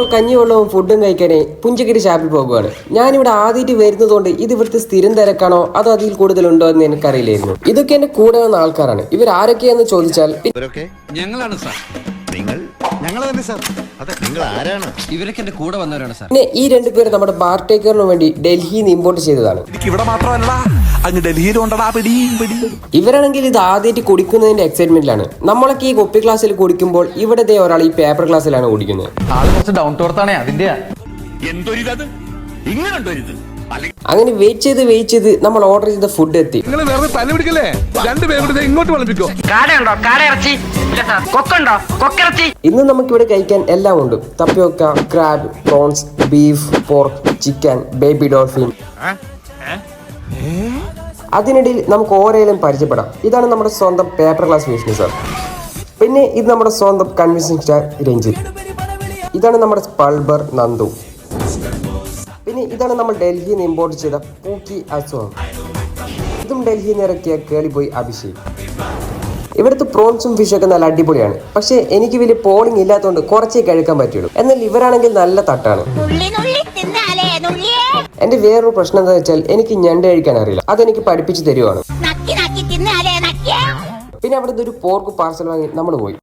നമ്മളിപ്പോൾ കഞ്ഞിവെള്ളവും ഫുഡും കഴിക്കാനേ പുഞ്ചഗിരി ഷാപ്പിൽ പോകുകയാണ്. ഞാനിവിടെ ആദ്യമായിട്ട് വരുന്നതുകൊണ്ട് ഇത് ഇവിടുത്തെ സ്ഥിരം തിരക്കാണോ അതോ അതിൽ കൂടുതലുണ്ടോ എന്ന് എനിക്കറിയില്ലായിരുന്നു. ഇതൊക്കെ എന്റെ കൂടെ വന്ന ആൾക്കാരാണ്. ഇവർ ആരൊക്കെയാന്ന് ചോദിച്ചാൽ ഞങ്ങളാണ് സാർ. ഇവരൊക്കെ എന്റെ കൂടെ വന്നവരാണ് സാർ. പിന്നെ ഈ രണ്ടുപേരും നമ്മുടെ ബാർ ടേക്കറിന് വേണ്ടി ഡൽഹിയിൽ നിന്ന് ഇമ്പോർട്ട് ചെയ്തതാണ്. ഇവരാണെങ്കിൽ ഇത് ആദ്യമായിട്ട് കുടിക്കുന്നതിന്റെ എക്സൈറ്റ്മെന്റിലാണ്. നമ്മളൊക്കെ ഈ കുപ്പി ക്ലാസ്സിൽ കുടിക്കുമ്പോൾ ഇവിടെ ഒരാൾ ഈ പേപ്പർ ക്ലാസ്സിലാണ് കുടിക്കുന്നത്. അങ്ങനെ വെയിറ്റ് ചെയ്ത് നമ്മൾ ഓർഡർ ചെയ്ത ഫുഡ് എത്തി. ഇന്ന് നമുക്കിവിടെ കഴിക്കാൻ എല്ലാം ഉണ്ട്. തപ്പിയോക്ക, crab, prawns, beef, pork, chicken, baby dolphin. അതിനിടയിൽ നമുക്ക് ഓരോയിലും പരിചയപ്പെടാം. ഇതാണ് നമ്മുടെ സ്വന്തം പേപ്പർ ഗ്ലാസ് വിഷ്ണു സാർ. പിന്നെ ഇത് നമ്മുടെ സ്വന്തം കൺവിൻസിംഗ് സ്റ്റാർ രഞ്ജിത്ത്. ഇതാണ് നമ്മുടെ പൾബർ നന്ദു. പിന്നെ ഇതാണ് നമ്മൾ ഡൽഹിയിൽ നിന്ന് ഇമ്പോർട്ട് ചെയ്ത പൂക്കി അസോം. ഇതും ഡൽഹിയിൽ നിന്ന് ഇറക്കിയ കേളിബോയ് അഭിഷേക്. ഇവിടുത്തെ പ്രോൺസും ഫിഷൊക്കെ നല്ല അടിപൊളിയാണ്. പക്ഷേ എനിക്ക് വലിയ പോളിംഗ് ഇല്ലാത്തതുകൊണ്ട് കുറച്ചേ കഴിക്കാൻ പറ്റുള്ളൂ. എന്നാൽ ഇവരാണെങ്കിൽ നല്ല തട്ടാണ്. എന്റെ വേറൊരു പ്രശ്നം എന്താ വെച്ചാൽ എനിക്ക് ഞണ്ട് കഴിക്കാൻ അറിയില്ല. അതെനിക്ക് പഠിപ്പിച്ചു തരുവാണ്. പിന്നെ അവിടുത്തെ ഒരു പോർക്ക് പാർസൽ വാങ്ങി നമ്മൾ പോയി.